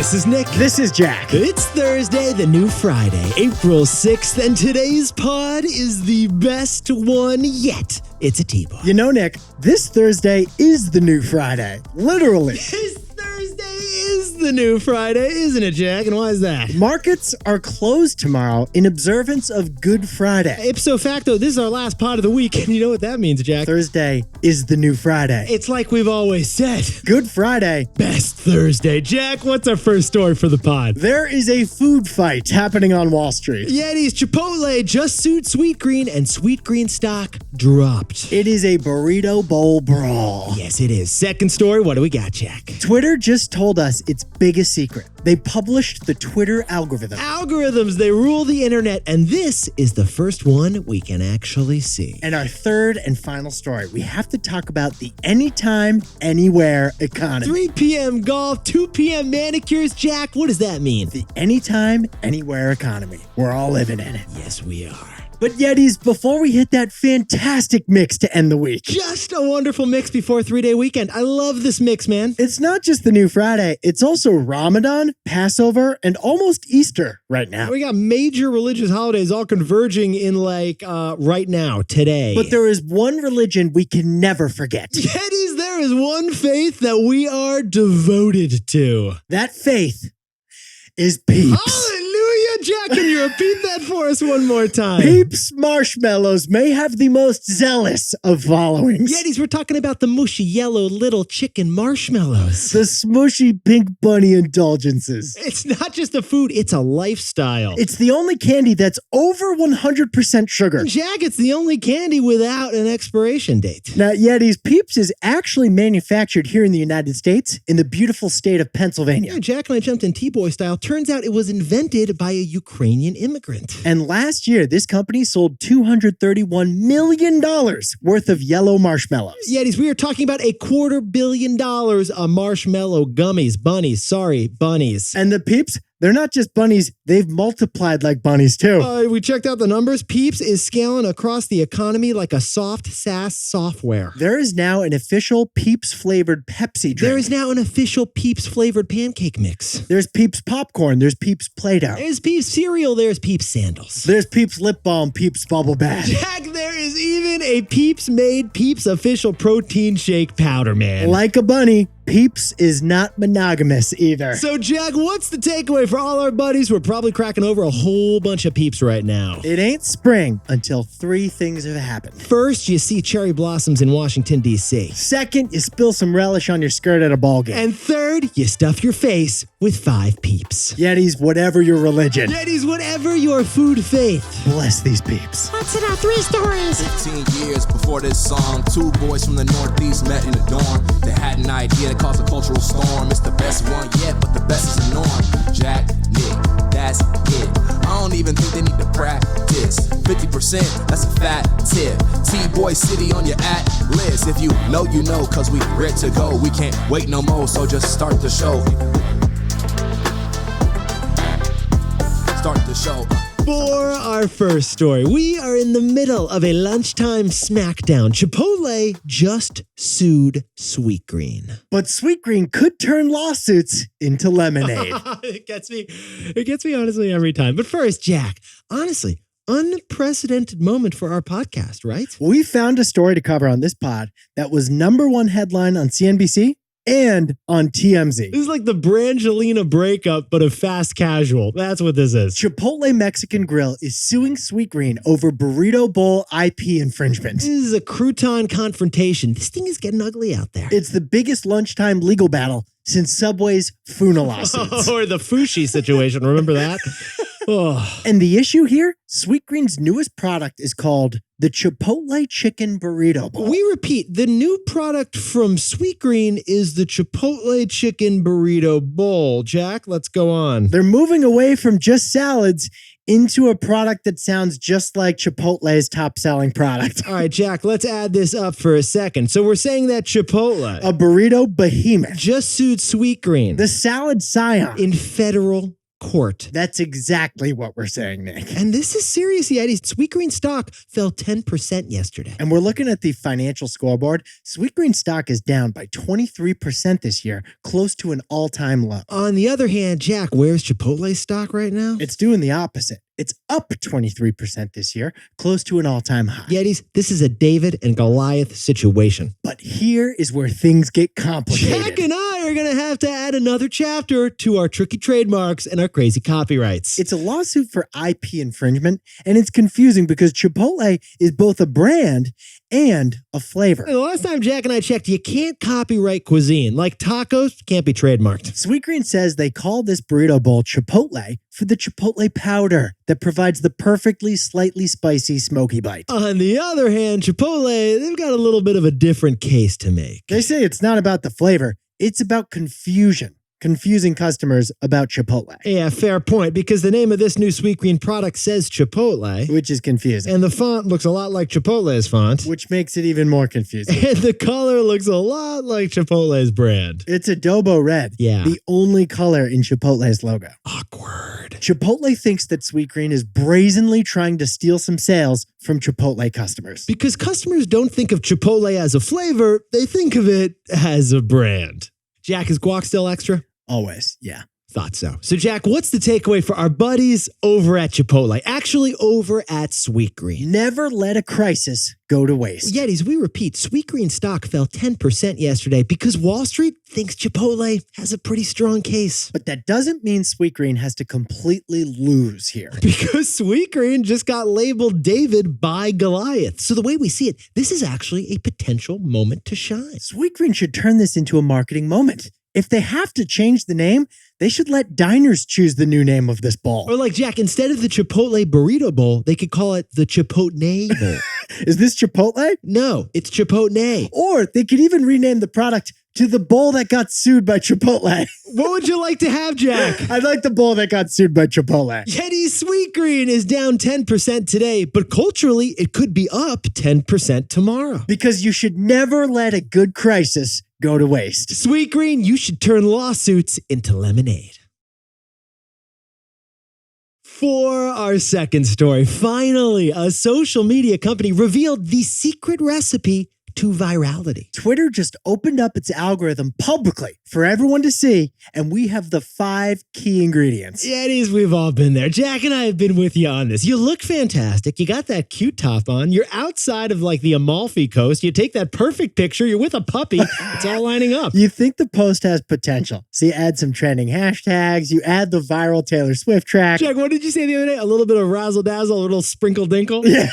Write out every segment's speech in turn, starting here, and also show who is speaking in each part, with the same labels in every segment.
Speaker 1: This is Nick.
Speaker 2: This is Jack.
Speaker 1: It's Thursday, the new Friday, April 6th, and today's pod is the best one yet. It's a T-Boy.
Speaker 2: You know, Nick, this Thursday is the new Friday. Literally.
Speaker 1: This Thursday is the new Friday, isn't it, Jack? And why is that?
Speaker 2: Markets are closed tomorrow in observance of Good Friday.
Speaker 1: Ipso facto, this is our last pod of the week, and you know what that means, Jack?
Speaker 2: Thursday is the new Friday.
Speaker 1: It's like we've always said.
Speaker 2: Good Friday.
Speaker 1: Best Thursday. Jack, what's our first story for the pod?
Speaker 2: There is a food fight happening on Wall Street.
Speaker 1: Yeti's Chipotle just sued Sweetgreen, and Sweetgreen stock dropped.
Speaker 2: It is a burrito bowl brawl.
Speaker 1: Yes, it is. Second story, what do we got, Jack?
Speaker 2: Twitter just told us its biggest secret. They published the Twitter algorithm.
Speaker 1: Algorithms, they rule the internet, and this is the first one we can actually see.
Speaker 2: And our third and final story, we have to talk about the anytime, anywhere economy.
Speaker 1: 3 p.m. golf, 2 p.m. manicures. Jack, what does that mean?
Speaker 2: The anytime, anywhere economy. We're all living in it.
Speaker 1: Yes, we are.
Speaker 2: But Yetis, before we hit that fantastic mix to end the week.
Speaker 1: Just a wonderful mix before a 3-day weekend. I love this mix, man.
Speaker 2: It's not just the new Friday, it's also Ramadan, Passover, and almost Easter right now.
Speaker 1: We got major religious holidays all converging in right now, today.
Speaker 2: But there is one religion we can never forget.
Speaker 1: Yetis, there is one faith that we are devoted to.
Speaker 2: That faith is Peeps.
Speaker 1: Hallelujah, Jack, can you repeat that for us one more time?
Speaker 2: Peeps marshmallows may have the most zealous of followings.
Speaker 1: Yetis, we're talking about the mushy yellow little chicken marshmallows.
Speaker 2: The smushy pink bunny indulgences.
Speaker 1: It's not just a food, it's a lifestyle.
Speaker 2: It's the only candy that's over 100% sugar.
Speaker 1: Jack, it's the only candy without an expiration date.
Speaker 2: Now, Yetis, Peeps is actually manufactured here in the United States in the beautiful state of Pennsylvania.
Speaker 1: Yeah, Jack and I jumped in T-Boy style. Turns out it was invented by a Ukrainian immigrant.
Speaker 2: And last year, this company sold $231 million worth of yellow marshmallows.
Speaker 1: Yetis, we are talking about $250 million of marshmallow gummies, bunnies.
Speaker 2: And the Peeps, they're not just bunnies, they've multiplied like bunnies too.
Speaker 1: We checked out the numbers. Peeps is scaling across the economy like a soft SaaS software.
Speaker 2: There is now an official Peeps flavored Pepsi drink.
Speaker 1: There is now an official Peeps flavored pancake mix.
Speaker 2: There's Peeps popcorn, there's Peeps Play-Doh.
Speaker 1: There's Peeps cereal, there's Peeps sandals.
Speaker 2: There's Peeps lip balm, Peeps bubble bath.
Speaker 1: Jack, there is even a Peeps made Peeps official protein shake powder, man.
Speaker 2: Like a bunny, Peeps is not monogamous either.
Speaker 1: So, Jack, what's the takeaway for all our buddies who are probably cracking over a whole bunch of Peeps right now?
Speaker 2: It ain't spring until 3 things have happened.
Speaker 1: First, you see cherry blossoms in Washington, D.C.
Speaker 2: Second, you spill some relish on your skirt at a ball game.
Speaker 1: And third, you stuff your face with 5 Peeps.
Speaker 2: Yetis, whatever your religion.
Speaker 1: Yetis, whatever your food faith.
Speaker 2: Bless these Peeps.
Speaker 3: What's in our 3 stories?
Speaker 4: 15 years before this song, 2 boys from the Northeast met in a dorm. They had an idea that caused a cultural storm. It's the best one yet, but the best is the norm. Jack, Nick, that's it. I don't even think they need to practice. 50%, that's a fat tip. T-Boy City on your at-list. If you know, you know, cause we ready to go. We can't wait no more, so just start the show. Start the show.
Speaker 1: For our first story, we are in the middle of a lunchtime smackdown. Chipotle just sued Sweetgreen.
Speaker 2: But Sweetgreen could turn lawsuits into lemonade.
Speaker 1: It gets me honestly every time. But first, Jack, honestly, unprecedented moment for our podcast, right?
Speaker 2: We found a story to cover on this pod that was #1 headline on CNBC and on TMZ.
Speaker 1: This is like the Brangelina breakup, but a fast casual. That's what this is.
Speaker 2: Chipotle Mexican Grill is suing Sweetgreen over burrito bowl IP infringement.
Speaker 1: This is a crouton confrontation. This thing is getting ugly out there.
Speaker 2: It's the biggest lunchtime legal battle since Subway's Funa lawsuits.
Speaker 1: Or the Fushi situation. Remember that? Oh.
Speaker 2: And the issue here, Sweetgreen's newest product is called the Chipotle Chicken Burrito Bowl.
Speaker 1: We repeat, the new product from Sweetgreen is the Chipotle Chicken Burrito Bowl. Jack, let's go on.
Speaker 2: They're moving away from just salads into a product that sounds just like Chipotle's top-selling product.
Speaker 1: All right, Jack, let's add this up for a second. So we're saying that Chipotle,
Speaker 2: a burrito behemoth,
Speaker 1: just sued Sweetgreen,
Speaker 2: the salad scion,
Speaker 1: in federal court.
Speaker 2: That's exactly what we're saying, Nick.
Speaker 1: And this is serious, Yetis. Sweetgreen stock fell 10% yesterday.
Speaker 2: And we're looking at the financial scoreboard. Sweetgreen stock is down by 23% this year, close to an all-time low.
Speaker 1: On the other hand, Jack, where's Chipotle stock right now?
Speaker 2: It's doing the opposite. It's up 23% this year, close to an all-time high.
Speaker 1: Yetis, this is a David and Goliath situation.
Speaker 2: But here is where things get complicated.
Speaker 1: Jack and I are going to have to add another chapter to our tricky trademarks and our crazy copyrights.
Speaker 2: It's a lawsuit for IP infringement, and it's confusing because Chipotle is both a brand and a flavor.
Speaker 1: The last time Jack and I checked, you can't copyright cuisine. Like tacos, can't be trademarked.
Speaker 2: Sweetgreen says they call this burrito bowl Chipotle for the Chipotle powder that provides the perfectly slightly spicy smoky bite.
Speaker 1: On the other hand, Chipotle, they've got a little bit of a different case to make.
Speaker 2: They say it's not about the flavor, it's about confusion. Confusing customers about Chipotle.
Speaker 1: Yeah, fair point, because the name of this new Sweetgreen product says Chipotle.
Speaker 2: Which is confusing.
Speaker 1: And the font looks a lot like Chipotle's font.
Speaker 2: Which makes it even more confusing.
Speaker 1: And the color looks a lot like Chipotle's brand.
Speaker 2: It's adobo red.
Speaker 1: Yeah.
Speaker 2: The only color in Chipotle's logo.
Speaker 1: Awkward.
Speaker 2: Chipotle thinks that Sweetgreen is brazenly trying to steal some sales from Chipotle customers.
Speaker 1: Because customers don't think of Chipotle as a flavor, they think of it as a brand. Jack, is guac still extra?
Speaker 2: Always, yeah.
Speaker 1: Thought so. So, Jack, what's the takeaway for our buddies over at Chipotle? Actually, over at Sweetgreen.
Speaker 2: Never let a crisis go to waste.
Speaker 1: Yetis, we repeat, Sweetgreen stock fell 10% yesterday because Wall Street thinks Chipotle has a pretty strong case.
Speaker 2: But that doesn't mean Sweetgreen has to completely lose here.
Speaker 1: Because Sweetgreen just got labeled David by Goliath. So the way we see it, this is actually a potential moment to shine.
Speaker 2: Sweetgreen should turn this into a marketing moment. If they have to change the name, they should let diners choose the new name of this bowl.
Speaker 1: Or like, Jack, instead of the Chipotle Burrito Bowl, they could call it the Chipotle Bowl.
Speaker 2: Is this Chipotle?
Speaker 1: No, it's Chipotle.
Speaker 2: Or they could even rename the product to the bowl that got sued by Chipotle.
Speaker 1: What would you like to have, Jack?
Speaker 2: I'd like the bowl that got sued by Chipotle.
Speaker 1: Yeti Sweetgreen is down 10% today, but culturally, it could be up 10% tomorrow.
Speaker 2: Because you should never let a good crisis go to waste.
Speaker 1: Sweetgreen, you should turn lawsuits into lemonade. For our second story, finally, a social media company revealed the secret recipe to virality.
Speaker 2: Twitter just opened up its algorithm publicly for everyone to see, and we have the 5 key ingredients.
Speaker 1: Yetis, we've all been there. Jack and I have been with you on this. You look fantastic. You got that cute top on. You're outside of like the Amalfi Coast. You take that perfect picture. You're with a puppy. It's all lining up.
Speaker 2: You think the post has potential. So you add some trending hashtags. You add the viral Taylor Swift track.
Speaker 1: Jack, what did you say the other day? A little bit of razzle dazzle, a little sprinkle dinkle?
Speaker 2: Yeah.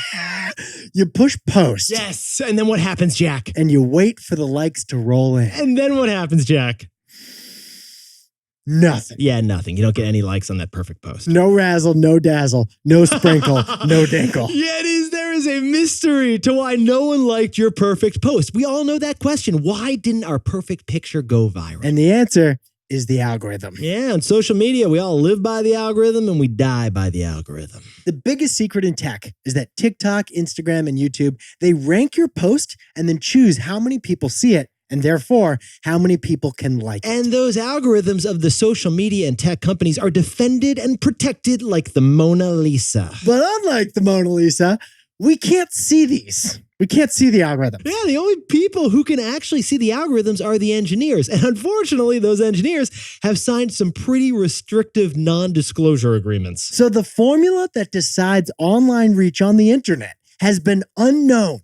Speaker 2: You push post.
Speaker 1: Yes. And then what happens, Jack?
Speaker 2: And you wait for the likes to roll in.
Speaker 1: And then what happens, Jack?
Speaker 2: Nothing.
Speaker 1: Yeah, nothing. You don't get any likes on that perfect post.
Speaker 2: No razzle, no dazzle, no sprinkle, no dinkle.
Speaker 1: Yetis, there is a mystery to why no one liked your perfect post. We all know that question. Why didn't our perfect picture go viral?
Speaker 2: And the answer is the algorithm.
Speaker 1: Yeah, on social media, we all live by the algorithm and we die by the algorithm.
Speaker 2: The biggest secret in tech is that TikTok, Instagram, and YouTube, they rank your post and then choose how many people see it, and therefore how many people can like it.
Speaker 1: And those algorithms of the social media and tech companies are defended and protected like the Mona Lisa.
Speaker 2: But unlike the Mona Lisa, we can't see these. We can't see the algorithm.
Speaker 1: Yeah, the only people who can actually see the algorithms are the engineers. And unfortunately, those engineers have signed some pretty restrictive non-disclosure agreements.
Speaker 2: So the formula that decides online reach on the internet has been unknown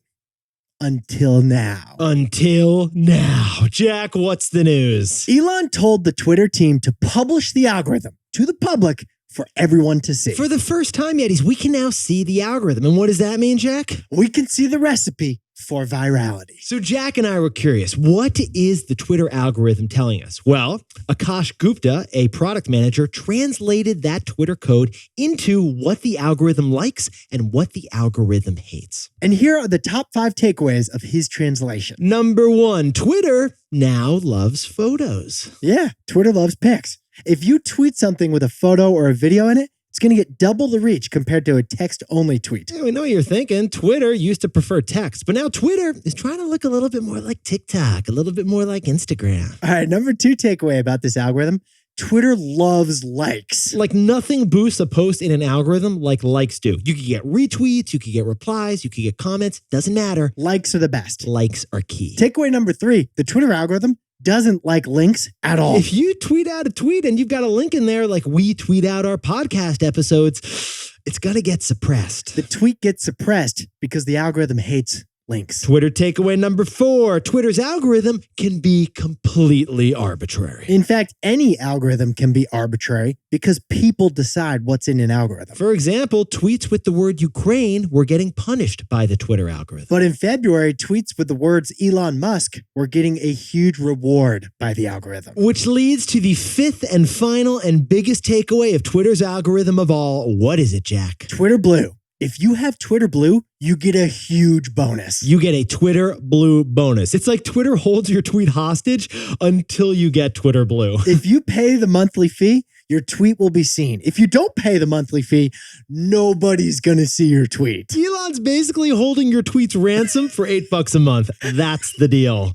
Speaker 2: until now.
Speaker 1: Until now. Jack, what's the news?
Speaker 2: Elon told the Twitter team to publish the algorithm to the public for everyone to see.
Speaker 1: For the first time, Yetis, we can now see the algorithm. And what does that mean, Jack?
Speaker 2: We can see the recipe for virality.
Speaker 1: So Jack and I were curious, what is the Twitter algorithm telling us? Well, Akash Gupta, a product manager, translated that Twitter code into what the algorithm likes and what the algorithm hates.
Speaker 2: And here are the top 5 takeaways of his translation.
Speaker 1: Number 1, Twitter now loves photos.
Speaker 2: Yeah, Twitter loves pics. If you tweet something with a photo or a video in it, it's going to get double the reach compared to a text-only tweet.
Speaker 1: Yeah, we know what you're thinking. Twitter used to prefer text, but now Twitter is trying to look a little bit more like TikTok, a little bit more like Instagram.
Speaker 2: All right, number 2 takeaway about this algorithm. Twitter loves likes.
Speaker 1: Like nothing boosts a post in an algorithm like likes do. You could get retweets, you could get replies, you could get comments, doesn't matter.
Speaker 2: Likes are the best.
Speaker 1: Likes are key.
Speaker 2: Takeaway number 3, the Twitter algorithm doesn't like links at all.
Speaker 1: If you tweet out a tweet and you've got a link in there like we tweet out our podcast episodes, it's going to get suppressed.
Speaker 2: The tweet gets suppressed because the algorithm hates links.
Speaker 1: Twitter takeaway number 4, Twitter's algorithm can be completely arbitrary.
Speaker 2: In fact, any algorithm can be arbitrary because people decide what's in an algorithm.
Speaker 1: For example, tweets with the word Ukraine were getting punished by the Twitter algorithm.
Speaker 2: But in February, tweets with the words Elon Musk were getting a huge reward by the algorithm.
Speaker 1: Which leads to the 5th and final and biggest takeaway of Twitter's algorithm of all. What is it, Jack?
Speaker 2: Twitter Blue. If you have Twitter Blue, you get a huge bonus.
Speaker 1: You get a Twitter Blue bonus. It's like Twitter holds your tweet hostage until you get Twitter Blue.
Speaker 2: If you pay the monthly fee, your tweet will be seen. If you don't pay the monthly fee, nobody's going to see your tweet.
Speaker 1: Elon's basically holding your tweets ransom for $8 a month. That's the deal.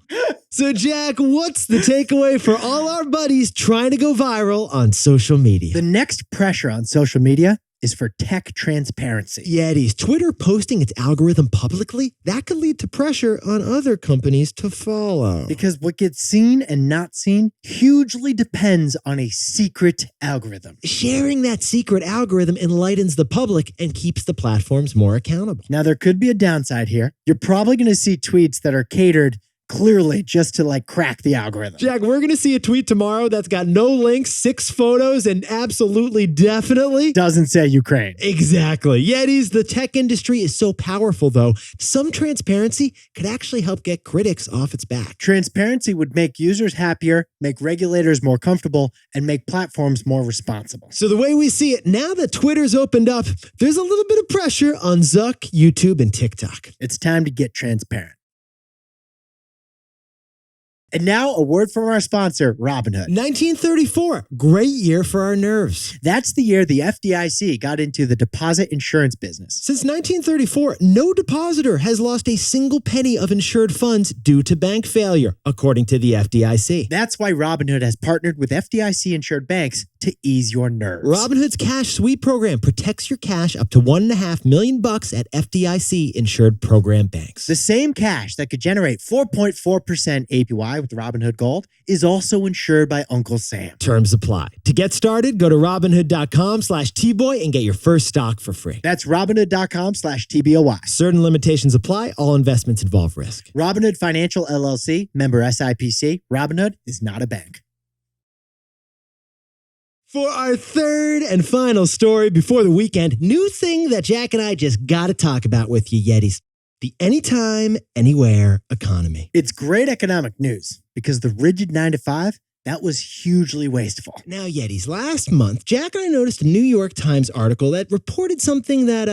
Speaker 1: So, Jack, what's the takeaway for all our buddies trying to go viral on social media?
Speaker 2: The next pressure on social media is for tech transparency.
Speaker 1: Yetis, Twitter posting its algorithm publicly, that could lead to pressure on other companies to follow.
Speaker 2: Because what gets seen and not seen hugely depends on a secret algorithm.
Speaker 1: Sharing that secret algorithm enlightens the public and keeps the platforms more accountable.
Speaker 2: Now, there could be a downside here. You're probably going to see tweets that are catered clearly just to like crack the algorithm.
Speaker 1: Jack, we're going to see a tweet tomorrow that's got no links, 6 photos, and absolutely definitely
Speaker 2: doesn't say Ukraine.
Speaker 1: Exactly. Yetis, the tech industry is so powerful, though. Some transparency could actually help get critics off its back.
Speaker 2: Transparency would make users happier, make regulators more comfortable, and make platforms more responsible.
Speaker 1: So the way we see it, now that Twitter's opened up, there's a little bit of pressure on Zuck, YouTube, and TikTok.
Speaker 2: It's time to get transparent. And now a word from our sponsor, Robinhood.
Speaker 1: 1934, great year for our nerves.
Speaker 2: That's the year the FDIC got into the deposit insurance business.
Speaker 1: Since 1934, no depositor has lost a single penny of insured funds due to bank failure, according to the FDIC.
Speaker 2: That's why Robinhood has partnered with FDIC-insured banks to ease your nerves.
Speaker 1: Robinhood's Cash Sweep program protects your cash up to $1.5 million at FDIC-insured program banks.
Speaker 2: The same cash that could generate 4.4% APY with Robinhood Gold is also insured by Uncle Sam.
Speaker 1: Terms apply. To get started, go to Robinhood.com/TBoy and get your first stock for free.
Speaker 2: That's Robinhood.com/TBOY.
Speaker 1: Certain limitations apply. All investments involve risk.
Speaker 2: Robinhood Financial LLC, member SIPC. Robinhood is not a bank.
Speaker 1: For our third and final story before the weekend, new thing that Jack and I just got to talk about with you, Yetis. The anytime, anywhere economy.
Speaker 2: It's great economic news because the rigid 9-to-5, that was hugely wasteful.
Speaker 1: Now, Yetis, last month, Jack and I noticed a New York Times article that reported something that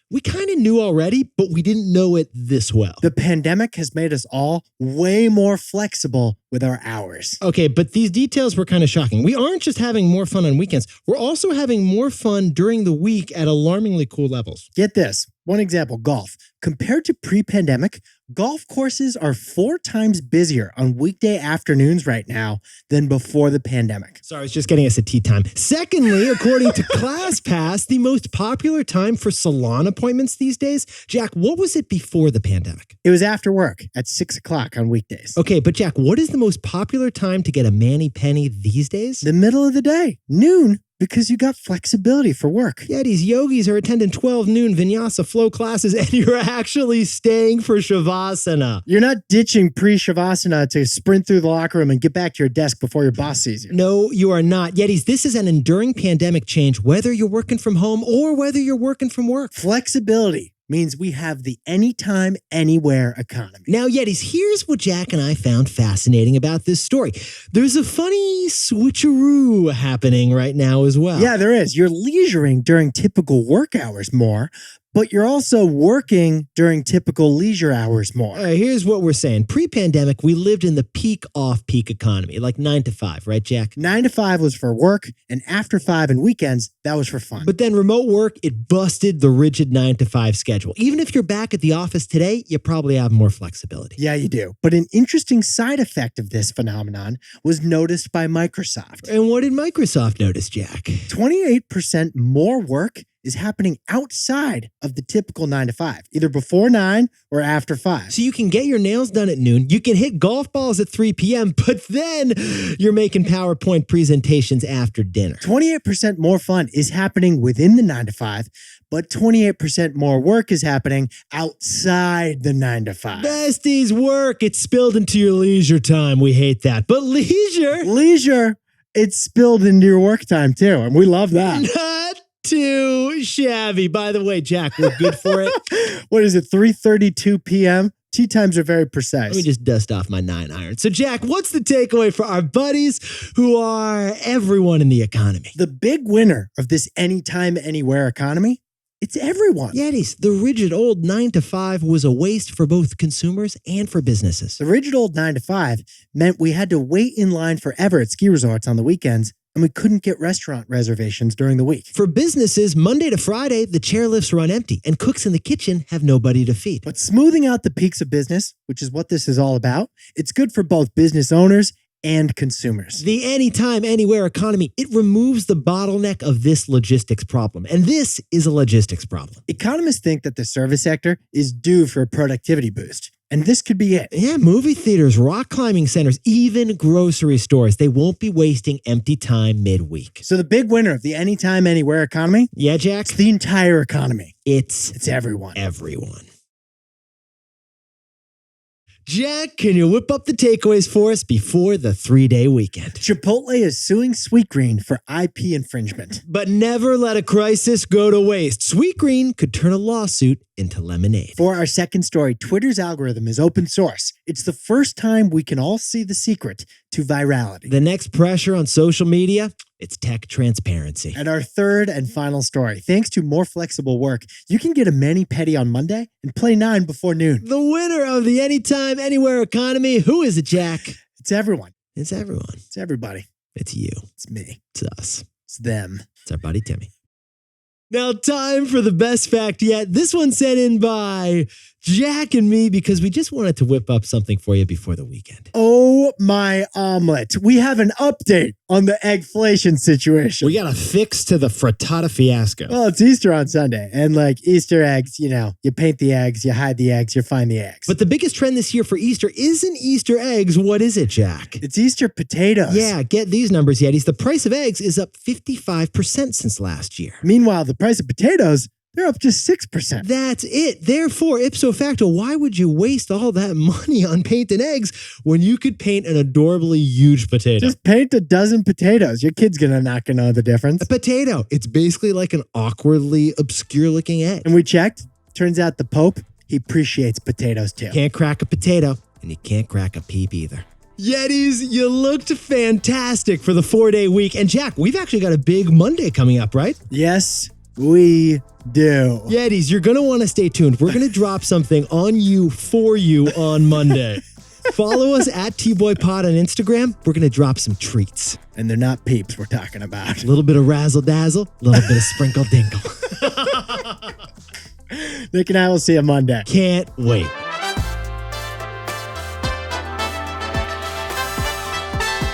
Speaker 1: we kind of knew already, but we didn't know it this well.
Speaker 2: The pandemic has made us all way more flexible with our hours.
Speaker 1: Okay, but these details were kind of shocking. We aren't just having more fun on weekends. We're also having more fun during the week at alarmingly cool levels.
Speaker 2: Get this. One example, golf. Compared to pre-pandemic, golf courses are 4 times busier on weekday afternoons right now than before the pandemic.
Speaker 1: Sorry, I was just getting us a tea time. Secondly, according to ClassPass, the most popular time for salon appointments these days, Jack, what was it before the pandemic?
Speaker 2: It was after work at 6 o'clock on weekdays.
Speaker 1: Okay, but Jack, what is the most popular time to get a mani-pedi these days?
Speaker 2: The middle of the day, noon. Because you got flexibility for work.
Speaker 1: Yeah, these yogis are attending 12 noon vinyasa flow classes and you're actually staying for Shavasana.
Speaker 2: You're not ditching pre-Shavasana to sprint through the locker room and get back to your desk before your boss sees you.
Speaker 1: No, you are not. Yetis, this is an enduring pandemic change, whether you're working from home or whether you're working from work.
Speaker 2: Flexibility means we have the anytime, anywhere economy.
Speaker 1: Now, Yetis, here's what Jack and I found fascinating about this story. There's a funny switcheroo happening right now as well.
Speaker 2: Yeah, there is. You're leisuring during typical work hours more, but you're also working during typical leisure hours more.
Speaker 1: Here's what we're saying. Pre-pandemic, we lived in the peak off-peak economy, like 9 to 5, right, Jack?
Speaker 2: 9 to 5 was for work, and after 5 and weekends, that was for fun.
Speaker 1: But then remote work, it busted the rigid 9 to 5 schedule. Even if you're back at the office today, you probably have more flexibility.
Speaker 2: Yeah, you do. But an interesting side effect of this phenomenon was noticed by Microsoft.
Speaker 1: And what did Microsoft notice, Jack?
Speaker 2: 28% more work is happening outside of the typical 9 to 5, either before 9 or after 5.
Speaker 1: So you can get your nails done at noon, you can hit golf balls at 3 p.m., but then you're making PowerPoint presentations after dinner.
Speaker 2: 28% more fun is happening within the 9 to 5, but 28% more work is happening outside the 9 to 5.
Speaker 1: Besties, work, it's spilled into your leisure time. We hate that. But leisure,
Speaker 2: it's spilled into your work time too, and we love that.
Speaker 1: not too shabby. By the way, Jack, we're good for it.
Speaker 2: What is it, 3:32 p.m.? Tea times are very precise.
Speaker 1: Let me just dust off my 9-iron. So, Jack, what's the takeaway for our buddies who are everyone in the economy?
Speaker 2: The big winner of this anytime, anywhere economy, it's everyone.
Speaker 1: Yetis, the rigid old 9 to 5 was a waste for both consumers and for businesses.
Speaker 2: The rigid old 9 to 5 meant we had to wait in line forever at ski resorts on the weekends, and we couldn't get restaurant reservations during the week.
Speaker 1: For businesses, Monday to Friday, the chairlifts run empty and cooks in the kitchen have nobody to feed.
Speaker 2: But smoothing out the peaks of business, which is what this is all about, it's good for both business owners and consumers.
Speaker 1: The anytime, anywhere economy, it removes the bottleneck of this logistics problem. And this is a logistics problem.
Speaker 2: Economists think that the service sector is due for a productivity boost. And this could be it.
Speaker 1: Yeah, movie theaters, rock climbing centers, even grocery stores. They won't be wasting empty time midweek.
Speaker 2: So the big winner of the anytime, anywhere economy,
Speaker 1: Yeah, Jack?
Speaker 2: it's the entire economy.
Speaker 1: It's
Speaker 2: everyone.
Speaker 1: everyone. Jack, can you whip up the takeaways for us before the 3-day weekend?
Speaker 2: Chipotle is suing Sweetgreen for IP infringement.
Speaker 1: But never let a crisis go to waste. Sweetgreen could turn a lawsuit into lemonade.
Speaker 2: For our second story, Twitter's algorithm is open source. It's the first time we can all see the secret to virality.
Speaker 1: The next pressure on social media, it's tech transparency.
Speaker 2: And our third and final story, thanks to more flexible work, you can get a mani-pedi on Monday and play 9 before noon.
Speaker 1: The winner of the anytime, anywhere economy, who is it, Jack?
Speaker 2: It's everyone.
Speaker 1: It's everyone.
Speaker 2: It's everybody.
Speaker 1: It's you.
Speaker 2: It's me.
Speaker 1: It's us.
Speaker 2: It's them.
Speaker 1: It's our buddy Timmy. Now, time for the best fact yet. This one sent in by Jack and me because we just wanted to whip up something for you before the weekend.
Speaker 2: Oh, my omelet. We have an update on the eggflation situation.
Speaker 1: We got a fix to the frittata fiasco.
Speaker 2: Well, it's Easter on Sunday. And like Easter eggs, you know, you paint the eggs, you hide the eggs, you find the eggs.
Speaker 1: But the biggest trend this year for Easter isn't Easter eggs. What is it, Jack?
Speaker 2: It's Easter potatoes.
Speaker 1: Yeah, get these numbers, Yetis. The price of eggs is up 55% since last year.
Speaker 2: Meanwhile, the price of potatoes, they're up just 6%.
Speaker 1: That's it. Therefore, ipso facto, why would you waste all that money on painting eggs when you could paint an adorably huge potato?
Speaker 2: Just paint a dozen potatoes. Your kid's not gonna know the difference.
Speaker 1: A potato. It's basically like an awkwardly obscure-looking egg.
Speaker 2: And we checked. Turns out the Pope, he appreciates potatoes too.
Speaker 1: Can't crack a potato, and you can't crack a peep either. Yetis, you looked fantastic for the 4-day week. And Jack, we've actually got a big Monday coming up, right?
Speaker 2: Yes, we do.
Speaker 1: Yetis, you're going to want to stay tuned. We're going to drop something on you for you on Monday. Follow us at TBoyPod on Instagram. We're going to drop some treats.
Speaker 2: And they're not peeps we're talking about.
Speaker 1: A little bit of razzle dazzle, a little bit of sprinkle dinkle.
Speaker 2: Nick and I will see you Monday.
Speaker 1: Can't wait.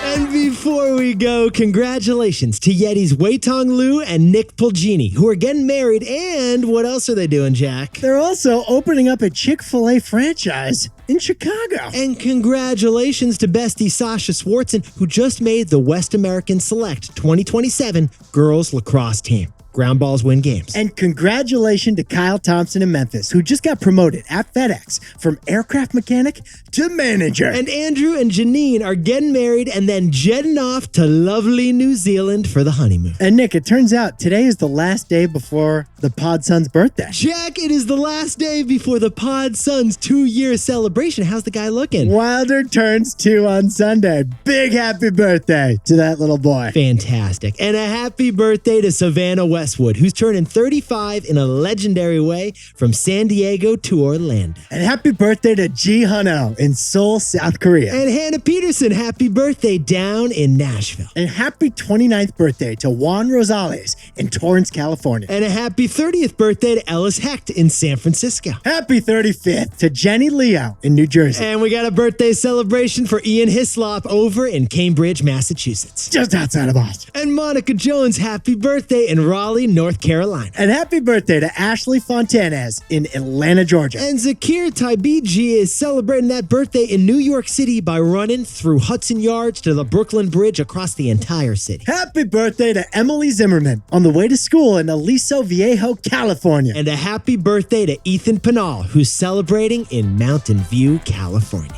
Speaker 1: And before we go, congratulations to Yeti's Wei-Tong Liu and Nick Pulgini, who are getting married. And what else are they doing, Jack?
Speaker 2: They're also opening up a Chick-fil-A franchise in Chicago.
Speaker 1: And congratulations to bestie Sasha Swartzen, who just made the West American Select 2027 girls lacrosse team. Ground balls win games.
Speaker 2: And congratulations to Kyle Thompson in Memphis, who just got promoted at FedEx from aircraft mechanic to manager.
Speaker 1: And Andrew and Janine are getting married and then jetting off to lovely New Zealand for the honeymoon.
Speaker 2: And Nick, it turns out today is the last day before the Pod Son's birthday.
Speaker 1: Jack, it is the last day before the Pod Son's 2-year celebration. How's the guy looking?
Speaker 2: Wilder turns 2 on Sunday. Big happy birthday to that little boy.
Speaker 1: Fantastic. And a happy birthday to Savannah West Westwood, who's turning 35 in a legendary way from San Diego to Orlando.
Speaker 2: And happy birthday to Ji Hano in Seoul, South Korea.
Speaker 1: And Hannah Peterson, happy birthday down in Nashville.
Speaker 2: And happy 29th birthday to Juan Rosales in Torrance, California.
Speaker 1: And a happy 30th birthday to Ellis Hecht in San Francisco.
Speaker 2: Happy 35th to Jenny Leo in New Jersey.
Speaker 1: And we got a birthday celebration for Ian Hislop over in Cambridge, Massachusetts.
Speaker 2: Just outside of Boston.
Speaker 1: And Monica Jones, happy birthday in Raleigh, North Carolina.
Speaker 2: And happy birthday to Ashley Fontanez in Atlanta, Georgia.
Speaker 1: And Zakir Taibiji is celebrating that birthday in New York City by running through Hudson Yards to the Brooklyn Bridge across the entire city.
Speaker 2: Happy birthday to Emily Zimmerman on the way to school in Aliso Viejo, California.
Speaker 1: And a happy birthday to Ethan Pinal, who's celebrating in Mountain View, California.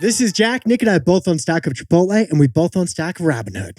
Speaker 2: This is Jack. Nick and I both own stock of Chipotle, and we both own stock of Robinhood.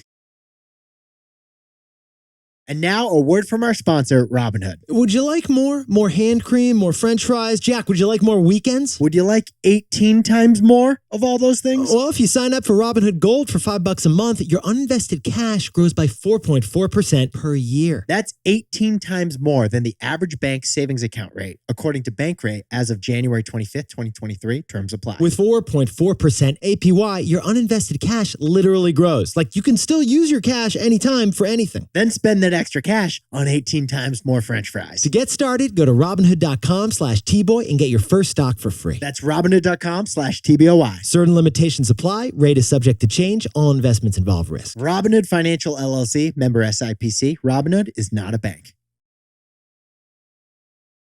Speaker 2: And now a word from our sponsor, Robinhood.
Speaker 1: Would you like more? More hand cream, more french fries? Jack, would you like more weekends?
Speaker 2: Would you like 18 times more of all those things?
Speaker 1: Well, if you sign up for Robinhood Gold for $5 a month, your uninvested cash grows by 4.4% per year.
Speaker 2: That's 18 times more than the average bank savings account rate, according to Bankrate as of January 25th, 2023. Terms apply.
Speaker 1: With 4.4% APY, your uninvested cash literally grows. Like, you can still use your cash anytime for anything.
Speaker 2: Then spend that extra cash on 18 times more french fries.
Speaker 1: To get started, go to Robinhood.com/TBoy and get your first stock for free.
Speaker 2: That's Robinhood.com/TBOY.
Speaker 1: Certain limitations apply. Rate is subject to change. All investments involve risk.
Speaker 2: Robinhood Financial LLC, member SIPC. Robinhood is not a bank.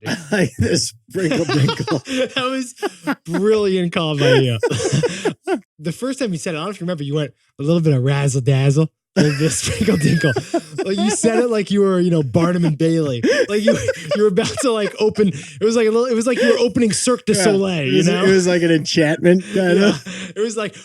Speaker 2: I like this sprinkle dinkle.
Speaker 1: That was brilliant call by you. The first time you said it, I don't know if you remember, you went a little bit of razzle dazzle. Like this sprinkle dinkle. Like you said it like you were, Barnum and Bailey. Like you were about to like open. It was like you were opening Cirque du Soleil.
Speaker 2: It was like an enchantment kind of.
Speaker 1: It was like